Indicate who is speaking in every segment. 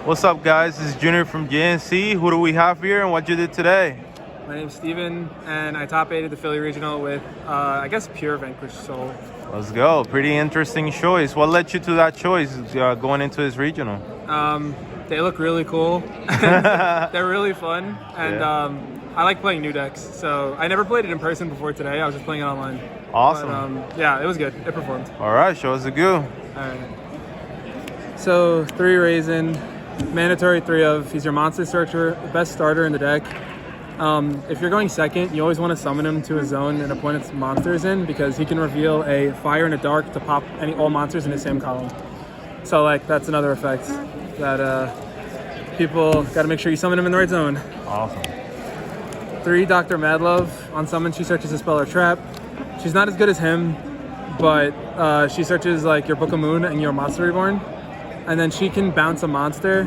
Speaker 1: What's up, guys? This is Junior from JNC. Who do we have here and what you did today?
Speaker 2: My name's Steven, and I top 8 at the Philly Regional with, I guess, pure Vanquish Soul.
Speaker 1: Let's go. Pretty interesting choice. What led you to that choice going into this regional?
Speaker 2: They look really cool. They're really fun, and I like playing new decks. So I never played it in person before today. I was just playing it online.
Speaker 1: Awesome.
Speaker 2: But, yeah, it was good. It performed.
Speaker 1: All right, show us the goo.
Speaker 2: All right. So 3 Raisin, mandatory 3 of. He's your monster searcher, best starter in the deck. If you're going second, you always want to summon him to a zone an opponent's monster is in, because he can reveal a fire and a dark to pop all monsters in the same column. So like that's another effect that people got to make sure you summon him in the right zone.
Speaker 1: Awesome.
Speaker 2: 3 Dr. Madlove. On summon, she searches a spell or trap. She's not as good as him, but she searches like your Book of Moon and your Monster Reborn, and then she can bounce a monster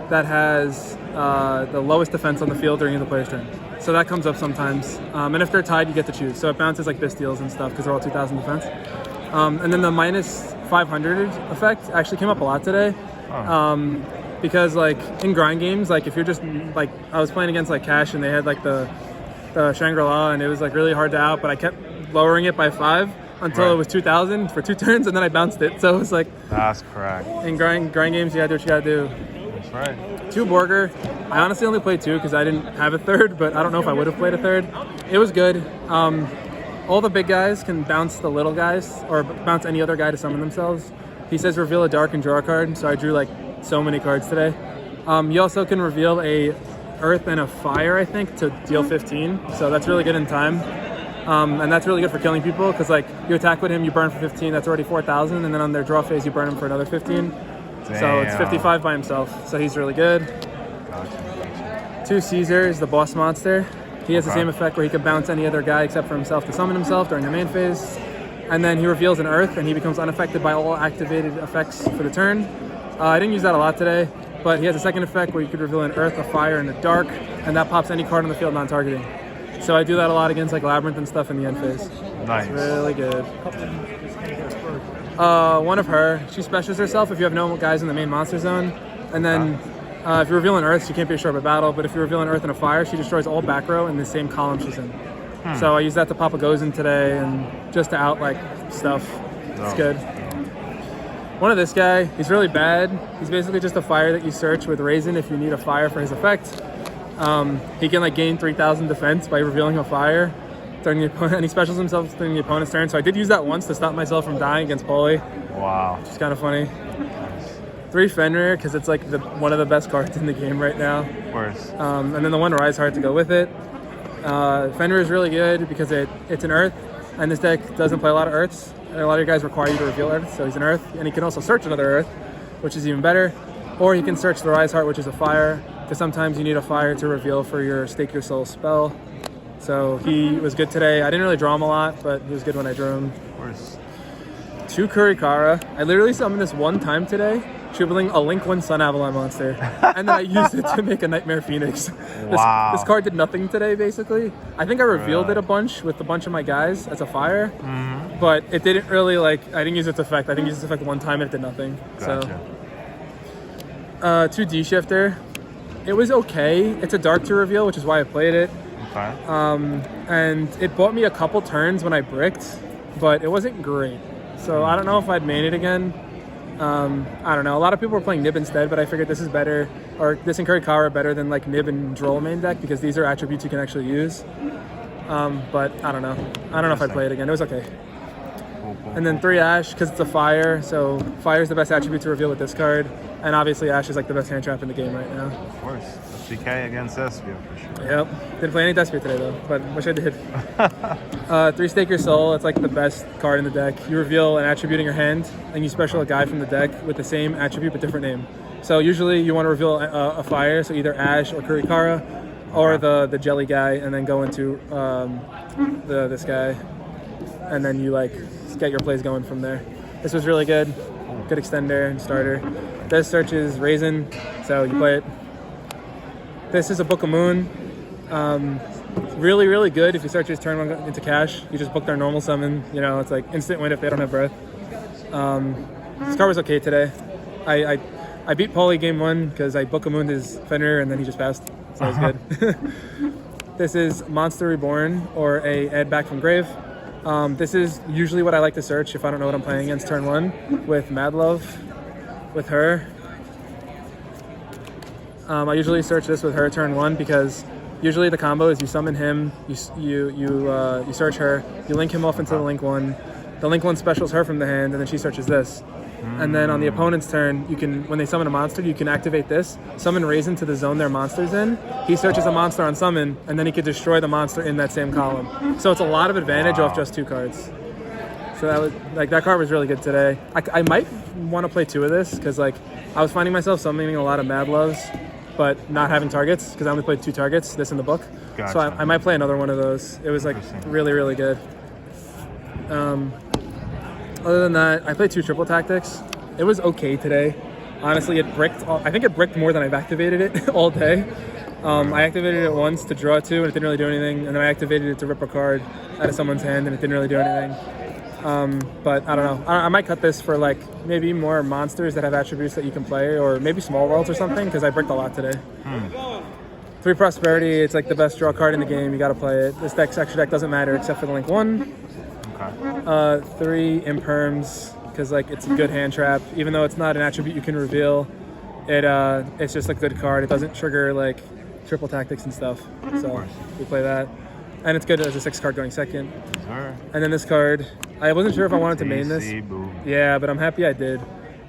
Speaker 2: that has the lowest defense on the field during the player's turn. So that comes up sometimes. And if they're tied, you get to choose. So it bounces like Bystials and stuff because they're all 2,000 defense. And then the minus 500 effect actually came up a lot today. Because like in grind games, like if you're just like, I was playing against like Cash and they had like the Shangri-La and it was like really hard to out, but I kept lowering it by 5 until it was 2,000 for 2 turns, and then I bounced it. So it was like,
Speaker 1: that's correct.
Speaker 2: In grind games, you gotta do what you gotta do.
Speaker 1: That's right.
Speaker 2: 2 Borger. I honestly only played 2 because I didn't have a 3rd, but I don't know if I would have played a 3rd. It was good. All the big guys can bounce the little guys, or bounce any other guy to summon themselves. He says reveal a dark and draw a card, so I drew like so many cards today. You also can reveal a earth and a fire, I think, to deal 15, so that's really good in time. And that's really good for killing people, because like you attack with him, you burn for 15, that's already 4,000, and then on their draw phase you burn him for another 15. Damn. So it's 55 by himself, so he's really good.
Speaker 1: Gotcha.
Speaker 2: 2 Caesar is the boss monster. He has the same effect where he can bounce any other guy except for himself to summon himself during the main phase. And then he reveals an earth, and he becomes unaffected by all activated effects for the turn. I didn't use that a lot today, but he has a second effect where you could reveal an earth, a fire, and a dark, and that pops any card on the field non-targeting. So I do that a lot against like Labyrinth and stuff in the end phase.
Speaker 1: Nice.
Speaker 2: It's really good. One of her, she specials herself if you have no guys in the main monster zone. And then if you reveal an earth, she can't be a short battle, but if you reveal an earth and a fire, she destroys all back row in the same column she's in. So I use that to pop a Gozen today and just to out like stuff. It's good. One of this guy, he's really bad. He's basically just a fire that you search with Raisin if you need a fire for his effect. He can like gain 3,000 defense by revealing a fire during the opponent, and he specials himself during the opponent's turn. So I did use that once to stop myself from dying against Poli.
Speaker 1: Wow.
Speaker 2: Which is kind of funny. 3 Fenrir, because it's like one of the best cards in the game right now.
Speaker 1: Of course.
Speaker 2: And then the 1 Rise Heart to go with it. Fenrir is really good because it's an earth, and this deck doesn't play a lot of earths. And a lot of your guys require you to reveal earth, so he's an earth. And he can also search another earth, which is even better. Or he can search the Rise Heart, which is a fire, because sometimes you need a fire to reveal for your Stake Your Soul spell. So he was good today. I didn't really draw him a lot, but he was good when I drew him.
Speaker 1: Of course.
Speaker 2: 2 Kurikara. I literally summoned this one time today, tripling a Link 1 Sun Avalon monster, and then I used it to make a Nightmare Phoenix.
Speaker 1: Wow.
Speaker 2: This card did nothing today, basically. I think I revealed it a bunch with a bunch of my guys as a fire, but it didn't really like, I didn't use its effect. I think I used its effect one time and it did nothing.
Speaker 1: Gotcha.
Speaker 2: So, 2 D-Shifter. It was okay. It's a dark to reveal, which is why I played it.
Speaker 1: Okay.
Speaker 2: And it bought me a couple turns when I bricked, but it wasn't great. So I don't know if I'd main it again. I don't know. A lot of people were playing Nib instead, but I figured this is better, or this and Kurikara better than like Nib and Droll main deck, because these are attributes you can actually use. But I don't know. I don't know if I'd play it again. It was okay. And then 3 Ash, because it's a fire, so fire is the best attribute to reveal with this card. And obviously Ash is like the best hand trap in the game right now.
Speaker 1: Of course. CK against Despia for sure.
Speaker 2: Yep. Didn't play any Despia today though, but wish I did. 3 Stake Your Soul. It's like the best card in the deck. You reveal an attribute in your hand, and you special a guy from the deck with the same attribute but different name. So usually you want to reveal a fire, so either Ash or Kurikara, or the jelly guy, and then go into this guy, and then you like get your plays going from there. This was really good. Good extender and starter. This searches Raisin, so you play it. This is a Book of Moon. Really, really good if you search his turn 1 into Cash. You just book their normal summon. You know, it's like instant win if they don't have breath. This card was okay today. I I beat Paulie game 1 because I Book-a-Mooned his Fenrir and then he just passed. So that was good. This is Monster Reborn, or a Ed Back from Grave. This is usually what I like to search if I don't know what I'm playing against turn 1 with Mad Love, with her. I usually search this with her turn 1 because usually the combo is you summon him, you search her, you link him off into the link 1. The link 1 specials her from the hand, and then she searches this. And then on the opponent's turn, you can, when they summon a monster, you can activate this, summon Raisin to the zone their monster's in. He searches a monster on summon, and then he could destroy the monster in that same column. So it's a lot of advantage off just 2 cards. So that was like, that card was really good today. I might want to play 2 of this because like I was finding myself summoning a lot of Mad Loves, but not having targets because I only played 2 targets. This in the book.
Speaker 1: Gotcha.
Speaker 2: So I might play another one of those. It was like really, really good. Other than that, I played 2 triple tactics. It was okay today. Honestly, it bricked. I think it bricked more than I've activated it all day. I activated it once to draw 2, and it didn't really do anything. And then I activated it to rip a card out of someone's hand, and it didn't really do anything. But I don't know. I might cut this for like maybe more monsters that have attributes that you can play, or maybe small worlds or something, because I bricked a lot today. 3 Prosperity, it's like the best draw card in the game. You got to play it. This extra deck doesn't matter except for the link 1. Okay. 3 Imperms, because like it's a good hand trap. Even though it's not an attribute you can reveal, it's just a good card. It doesn't trigger like triple tactics and stuff. So we play that. And it's good as a 6 card going second. Sure. And then this card, I wasn't sure if I wanted to main this. Yeah, but I'm happy I did.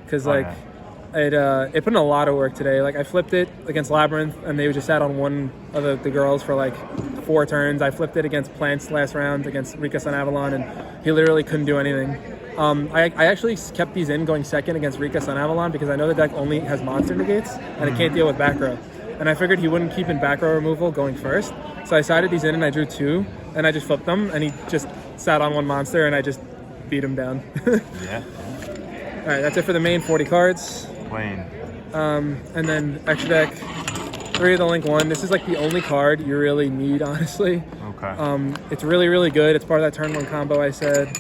Speaker 2: Because it put in a lot of work today. Like I flipped it against Labyrinth and they just sat on one of the girls for like 4 turns. I flipped it against Plants last round against Rika Sun Avalon and he literally couldn't do anything. I actually kept these in going second against Rika Sun Avalon because I know the deck only has monster negates and it can't deal with back row. And I figured he wouldn't keep in back row removal going first. So I sided these in and I drew 2 and I just flipped them and he just sat on 1 monster and I just beat him down.
Speaker 1: Yeah.
Speaker 2: Alright, that's it for the main 40 cards.
Speaker 1: Plain.
Speaker 2: And then extra deck, 3 of the link 1. This is like the only card you really need, honestly.
Speaker 1: Okay.
Speaker 2: It's really, really good. It's part of that turn 1 combo I said.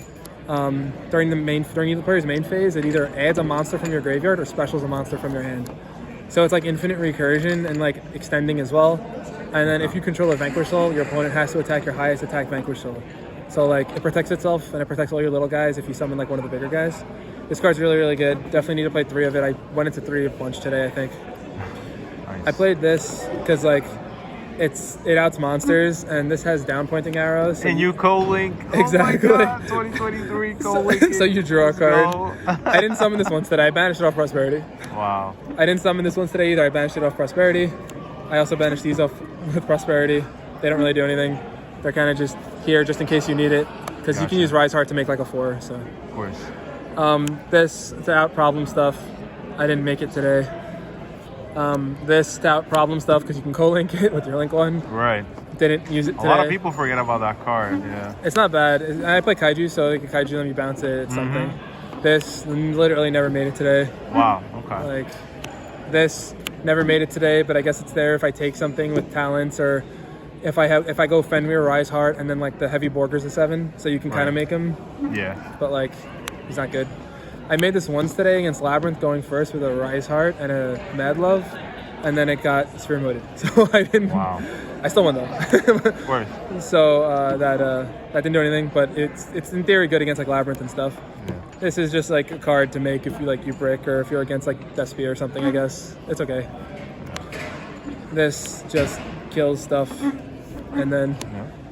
Speaker 2: During the player's main phase, it either adds a monster from your graveyard or specials a monster from your hand. So it's like infinite recursion and like extending as well. And then if you control a Vanquish Soul, your opponent has to attack your highest attack Vanquish Soul. So like it protects itself and it protects all your little guys if you summon like one of the bigger guys. This card's really, really good. Definitely need to play 3 of it. I went into 3 a bunch today, I think. Nice. I played this because like it outs monsters and this has down pointing arrows.
Speaker 1: And you co-link.
Speaker 2: Exactly.
Speaker 1: Oh my God, 2023 co-link.
Speaker 2: So you draw a card. I didn't summon this once today. I banished it off Prosperity.
Speaker 1: Wow.
Speaker 2: I didn't summon this once today either. I banished it off Prosperity. I also banished these off with Prosperity. They don't really do anything. They're kind of just here just in case you need it. Because you can use Rise Heart to make like a 4. So.
Speaker 1: Of course.
Speaker 2: This to out problem stuff. I didn't make it today. This to out problem stuff because you can co-link it with your link 1.
Speaker 1: Right.
Speaker 2: Didn't use it today.
Speaker 1: A lot of people forget about that card. Yeah.
Speaker 2: It's not bad. I play Kaiju, so like a Kaiju them, you bounce it. It's something. This literally never made it today.
Speaker 1: Wow. Okay.
Speaker 2: Like this never made it today, but I guess it's there if I take something with talents or if I go Fenrir, Rise Heart, and then like the heavy Borger's a 7, so you can kind of make him.
Speaker 1: Yeah.
Speaker 2: But like he's not good. I made this once today against Labyrinth going first with a Rise Heart and a Mad Love, and then it got Sphere Moded. So I didn't. Wow. I still won though.
Speaker 1: Of course.
Speaker 2: So that didn't do anything, but it's in theory good against like Labyrinth and stuff. Yeah. This is just like a card to make if you brick or if you're against like Despia or something. I guess it's okay. This just kills stuff, and then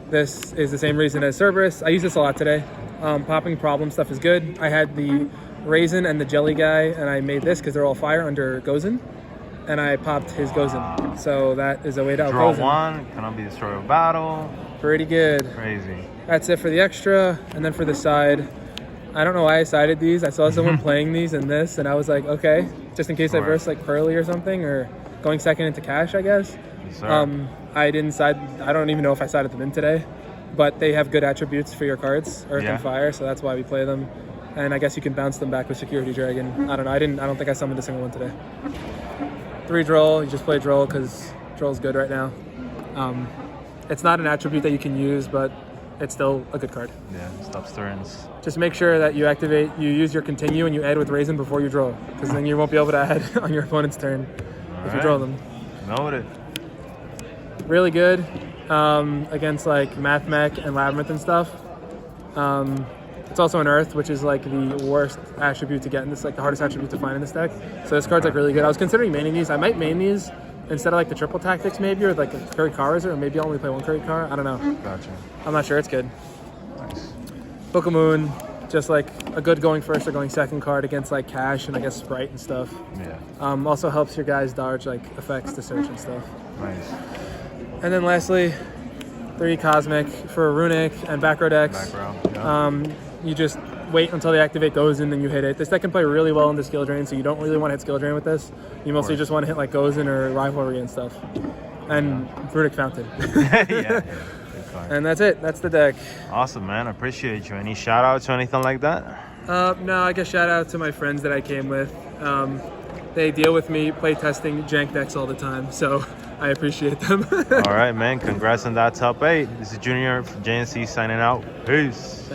Speaker 2: this is the same reason as Cerberus. I use this a lot today. Popping problem stuff is good. I had the Raisin and the Jelly guy, and I made this because they're all fire under Gozen, and I popped his Gozen. So that is a way to out
Speaker 1: Draw
Speaker 2: Gozen.
Speaker 1: 1, cannot be destroyed with battle.
Speaker 2: Pretty good.
Speaker 1: Crazy.
Speaker 2: That's it for the extra, and then for the side, I don't know why I sided these. I saw someone playing these and this, and I was like, okay, just in case I verse like Pearly or something, or going second into cash, I guess.
Speaker 1: Yes, sir.
Speaker 2: I didn't side. I don't even know if I sided them in today, but they have good attributes for your cards, Earth and Fire, so that's why we play them. And I guess you can bounce them back with Security Dragon. I don't know. I don't think I summoned a single one today. 3 Droll. You just play Droll because Droll's good right now. It's not an attribute that you can use, but it's still a good card.
Speaker 1: Yeah, stops turns.
Speaker 2: Just make sure that you use your continue and you add with Raisin before you draw, because then you won't be able to add on your opponent's turn if you draw them.
Speaker 1: Noted.
Speaker 2: Really good against like Math Mech and Labyrinth and stuff. It's also an Earth, which is like the worst attribute to get in this, like the hardest attribute to find in this deck. So this card's like really good. I was considering maining these. I might main these instead of like the triple tactics maybe, or like a Curry Cars, or maybe I'll only play one Curry Car. I don't know.
Speaker 1: Gotcha.
Speaker 2: I'm not sure. It's good.
Speaker 1: Nice.
Speaker 2: Book of Moon, just like a good going first or going second card against like Cash and I guess Sprite and stuff.
Speaker 1: Yeah.
Speaker 2: Also helps your guys dodge like effects to search and stuff.
Speaker 1: Nice.
Speaker 2: And then lastly, 3 Cosmic for Runic and back row decks.
Speaker 1: Back row. Yeah.
Speaker 2: You just wait until they activate Gozen and then you hit it. This deck can play really well into skill drain, so you don't really want to hit skill drain with this. You mostly just want to hit like Gozen or Rivalry and stuff. And Runic Fountain.
Speaker 1: Yeah.
Speaker 2: And that's it. That's the deck.
Speaker 1: Awesome, man. I appreciate you. Any shout outs or anything like that?
Speaker 2: No, I guess shout out to my friends that I came with. They deal with me play testing jank decks all the time, so I appreciate them.
Speaker 1: All right, man. Congrats on that top 8. This is Junior from JNC signing out. Peace.